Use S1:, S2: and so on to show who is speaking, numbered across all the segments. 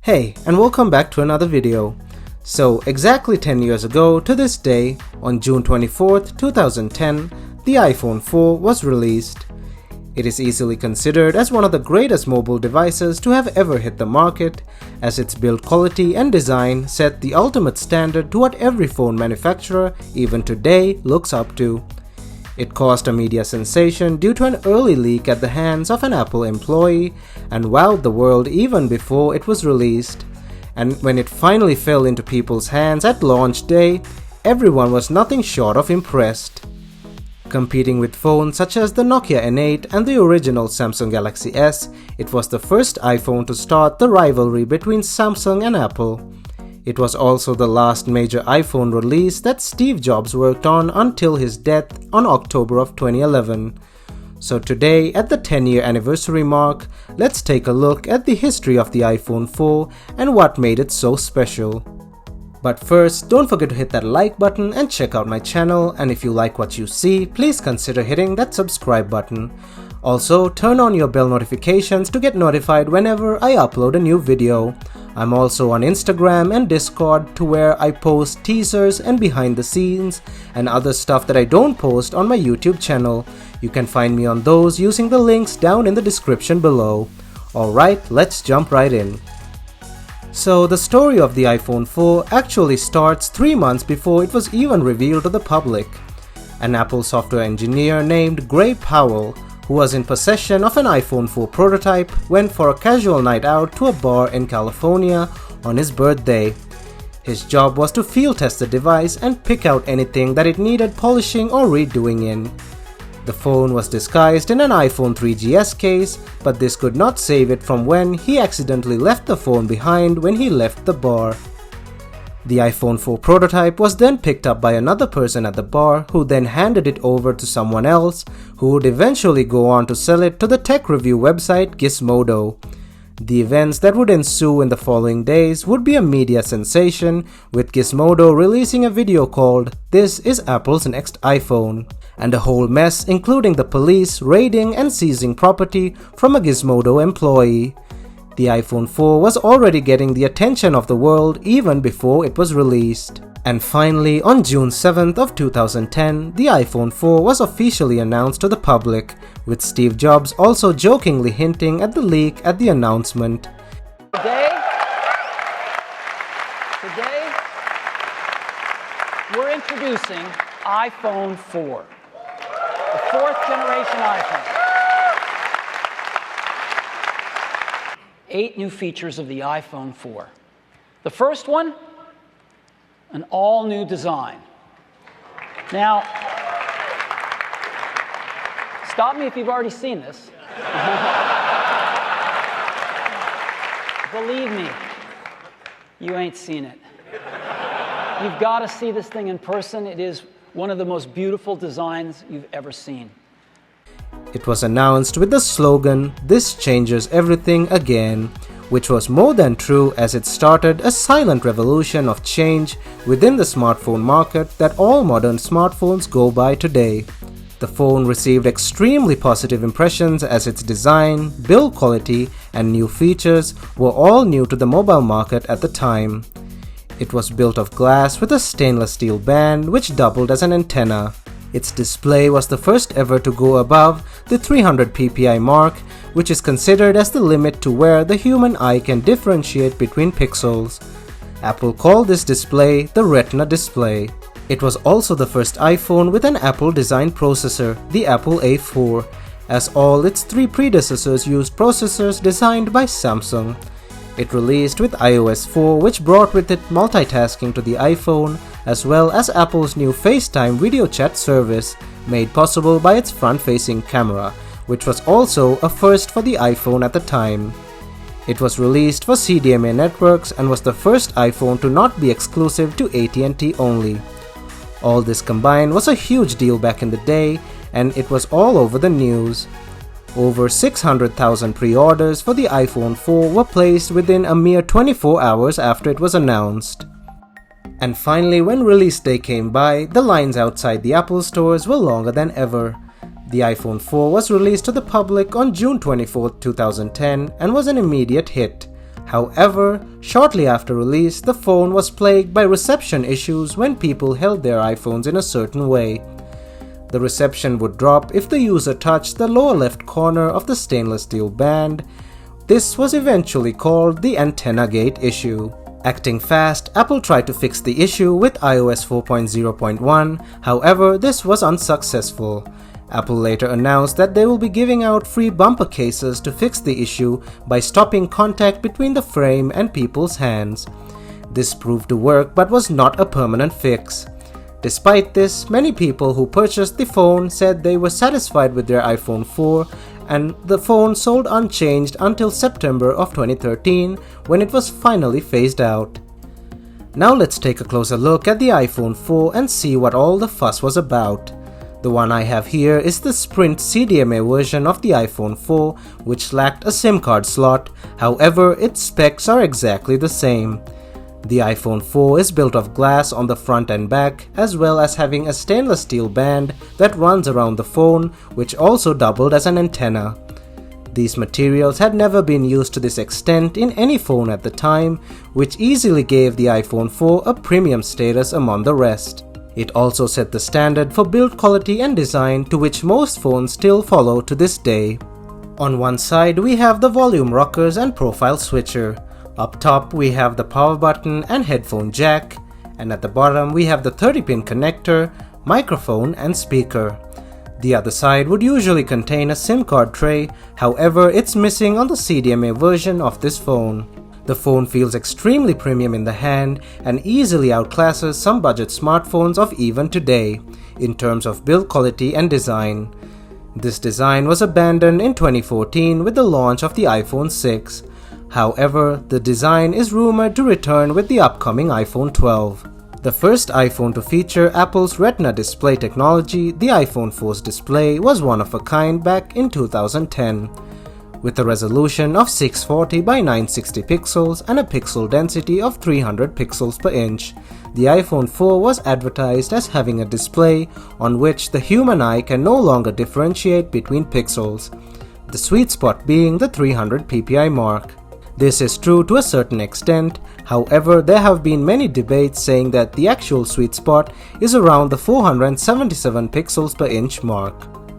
S1: Hey, and welcome back to another video. So, exactly 10 years ago to this day, on June 24th, 2010, the iPhone 4 was released. It is easily considered as one of the greatest mobile devices to have ever hit the market, as its build quality and design set the ultimate standard to what every phone manufacturer, even today, looks up to. It caused a media sensation due to an early leak at the hands of an Apple employee and wowed the world even before it was released. And when it finally fell into people's hands at launch day, everyone was nothing short of impressed. Competing with phones such as the Nokia N8 and the original Samsung Galaxy S, it was the first iPhone to start the rivalry between Samsung and Apple. It was also the last major iPhone release that Steve Jobs worked on until his death on October of 2011. So today, at the 10-year anniversary mark, let's take a look at the history of the iPhone 4 and what made it so special. But first, don't forget to hit that like button and check out my channel, and if you like what you see, please consider hitting that subscribe button. Also, turn on your bell notifications to get notified whenever I upload a new video. I'm also on Instagram and Discord, to where I post teasers and behind the scenes and other stuff that I don't post on my YouTube channel. You can find me on those using the links down in the description below. Alright, let's jump right in. So the story of the iPhone 4 actually starts 3 months before it was even revealed to the public. An Apple software engineer named Gray Powell, who was in possession of an iPhone 4 prototype, went for a casual night out to a bar in California on his birthday. His job was to field test the device and pick out anything that it needed polishing or redoing in. The phone was disguised in an iPhone 3GS case, but this could not save it from when he accidentally left the phone behind when he left the bar. The iPhone 4 prototype was then picked up by another person at the bar, who then handed it over to someone else, who would eventually go on to sell it to the tech review website Gizmodo. The events that would ensue in the following days would be a media sensation, with Gizmodo releasing a video called "This is Apple's Next iPhone," and a whole mess including the police raiding and seizing property from a Gizmodo employee. The iPhone 4 was already getting the attention of the world even before it was released. And finally, on June 7th of 2010, the iPhone 4 was officially announced to the public, with Steve Jobs also jokingly hinting at the leak at the announcement.
S2: Today, we're introducing iPhone 4, the 4th generation iPhone. 8 new features of the iPhone 4. The first one, an all-new design. Now, stop me if you've already seen this. Believe me, you ain't seen it. You've got to see this thing in person. It is one of the most beautiful designs you've ever seen.
S1: It was announced with the slogan, "This changes everything again," which was more than true, as it started a silent revolution of change within the smartphone market that all modern smartphones go by today. The phone received extremely positive impressions, as its design, build quality, and new features were all new to the mobile market at the time. It was built of glass with a stainless steel band which doubled as an antenna. Its display was the first ever to go above the 300 ppi mark, which is considered as the limit to where the human eye can differentiate between pixels. Apple called this display the Retina Display. It was also the first iPhone with an Apple-designed processor, the Apple A4, as all its 3 predecessors used processors designed by Samsung. It released with iOS 4, which brought with it multitasking to the iPhone, as well as Apple's new Facetime video chat service, made possible by its front-facing camera, which was also a first for the iPhone at the time. It was released for CDMA networks and was the first iPhone to not be exclusive to AT&T only. All this combined was a huge deal back in the day, and it was all over the news. Over 600,000 pre-orders for the iPhone 4 were placed within a mere 24 hours after it was announced. And finally, when release day came by, the lines outside the Apple stores were longer than ever. The iPhone 4 was released to the public on June 24, 2010 and was an immediate hit. However, shortly after release, the phone was plagued by reception issues when people held their iPhones in a certain way. The reception would drop if the user touched the lower left corner of the stainless steel band. This was eventually called the Antennagate issue. Acting fast, Apple tried to fix the issue with iOS 4.0.1, however, this was unsuccessful. Apple later announced that they will be giving out free bumper cases to fix the issue by stopping contact between the frame and people's hands. This proved to work but was not a permanent fix. Despite this, many people who purchased the phone said they were satisfied with their iPhone 4, and the phone sold unchanged until September of 2013 when it was finally phased out. Now let's take a closer look at the iPhone 4 and see what all the fuss was about. The one I have here is the Sprint CDMA version of the iPhone 4, which lacked a SIM card slot, however its specs are exactly the same. The iPhone 4 is built of glass on the front and back, as well as having a stainless steel band that runs around the phone, which also doubled as an antenna. These materials had never been used to this extent in any phone at the time, which easily gave the iPhone 4 a premium status among the rest. It also set the standard for build quality and design to which most phones still follow to this day. On one side we have the volume rockers and profile switcher. Up top we have the power button and headphone jack, and at the bottom we have the 30-pin connector, microphone and speaker. The other side would usually contain a SIM card tray, however it's missing on the CDMA version of this phone. The phone feels extremely premium in the hand and easily outclasses some budget smartphones of even today, in terms of build quality and design. This design was abandoned in 2014 with the launch of the iPhone 6. However, the design is rumored to return with the upcoming iPhone 12. The first iPhone to feature Apple's Retina Display technology, the iPhone 4's display was one of a kind back in 2010. With a resolution of 640 by 960 pixels and a pixel density of 300 pixels per inch, the iPhone 4 was advertised as having a display on which the human eye can no longer differentiate between pixels, the sweet spot being the 300 ppi mark. This is true to a certain extent, however there have been many debates saying that the actual sweet spot is around the 477 pixels per inch mark.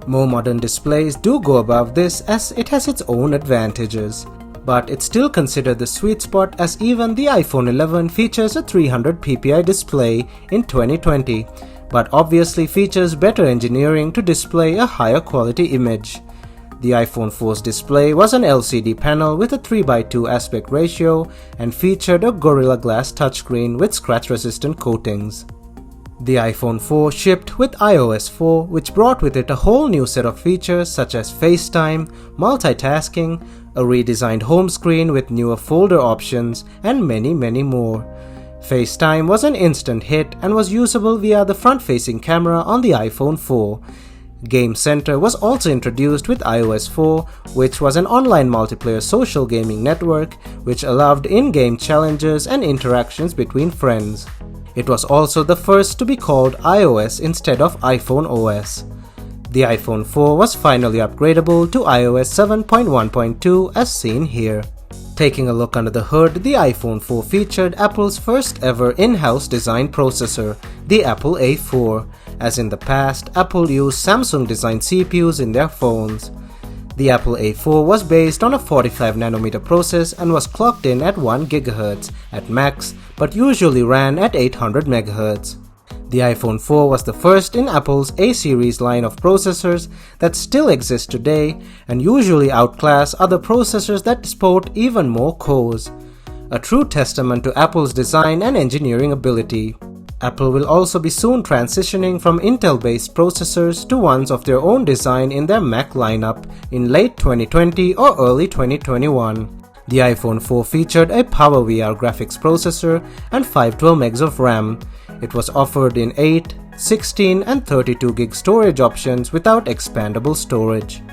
S1: More modern displays do go above this as it has its own advantages, but it's still considered the sweet spot as even the iPhone 11 features a 300 ppi display in 2020, but obviously features better engineering to display a higher quality image. The iPhone 4's display was an LCD panel with a 3:2 aspect ratio and featured a Gorilla Glass touchscreen with scratch-resistant coatings. The iPhone 4 shipped with iOS 4, which brought with it a whole new set of features such as FaceTime, multitasking, a redesigned home screen with newer folder options, and many more. FaceTime was an instant hit and was usable via the front-facing camera on the iPhone 4. Game Center was also introduced with iOS 4, which was an online multiplayer social gaming network which allowed in-game challenges and interactions between friends. It was also the first to be called iOS instead of iPhone OS. The iPhone 4 was finally upgradable to iOS 7.1.2 as seen here. Taking a look under the hood, the iPhone 4 featured Apple's first ever in-house designed processor, the Apple A4. As in the past, Apple used Samsung designed CPUs in their phones. The Apple A4 was based on a 45nm process and was clocked in at 1 GHz at max, but usually ran at 800 MHz. The iPhone 4 was the first in Apple's A-series line of processors that still exist today and usually outclass other processors that sport even more cores. A true testament to Apple's design and engineering ability. Apple will also be soon transitioning from Intel-based processors to ones of their own design in their Mac lineup in late 2020 or early 2021. The iPhone 4 featured a PowerVR graphics processor and 512 MB of RAM. It was offered in 8, 16 and 32 GB storage options without expandable storage.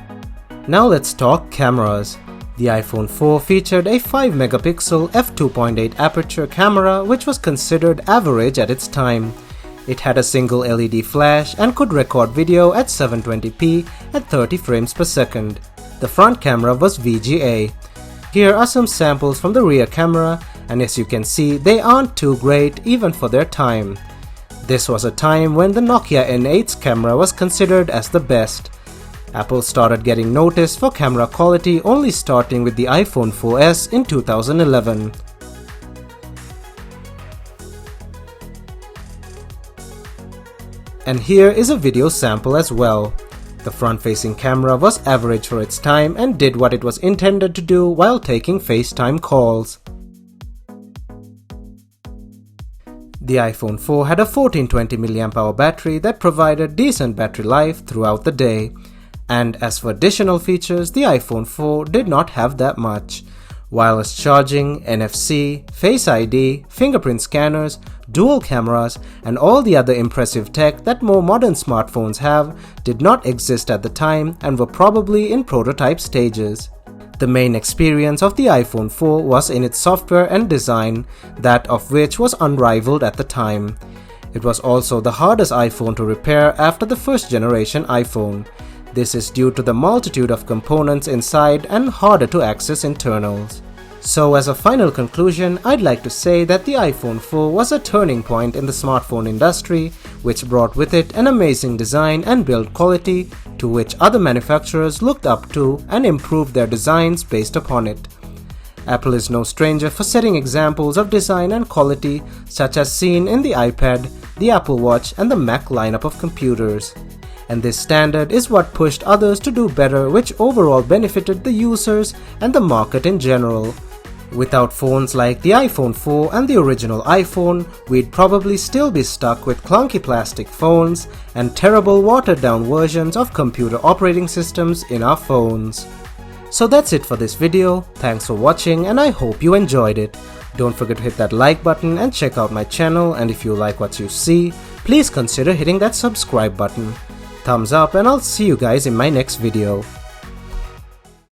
S1: Now let's talk cameras. The iPhone 4 featured a 5-megapixel f2.8 aperture camera which was considered average at its time. It had a single LED flash and could record video at 720p at 30 frames per second. The front camera was VGA. Here are some samples from the rear camera, and as you can see, they aren't too great even for their time. This was a time when the Nokia N8's camera was considered as the best. Apple started getting noticed for camera quality only starting with the iPhone 4S in 2011. And here is a video sample as well. The front-facing camera was average for its time and did what it was intended to do while taking FaceTime calls. The iPhone 4 had a 1420 mAh battery that provided decent battery life throughout the day. And as for additional features, the iPhone 4 did not have that much. Wireless charging, NFC, Face ID, fingerprint scanners, dual cameras, and all the other impressive tech that more modern smartphones have did not exist at the time and were probably in prototype stages. The main experience of the iPhone 4 was in its software and design, that of which was unrivaled at the time. It was also the hardest iPhone to repair after the first generation iPhone. This is due to the multitude of components inside and harder to access internals. So as a final conclusion, I'd like to say that the iPhone 4 was a turning point in the smartphone industry, which brought with it an amazing design and build quality to which other manufacturers looked up to and improved their designs based upon it. Apple is no stranger for setting examples of design and quality such as seen in the iPad, the Apple Watch, and the Mac lineup of computers. And this standard is what pushed others to do better, which overall benefited the users and the market in general. Without phones like the iPhone 4 and the original iPhone, we'd probably still be stuck with clunky plastic phones and terrible watered-down versions of computer operating systems in our phones. So that's it for this video. Thanks for watching and I hope you enjoyed it. Don't forget to hit that like button and check out my channel, and if you like what you see, please consider hitting that subscribe button. Thumbs up and I'll see you guys in my next video.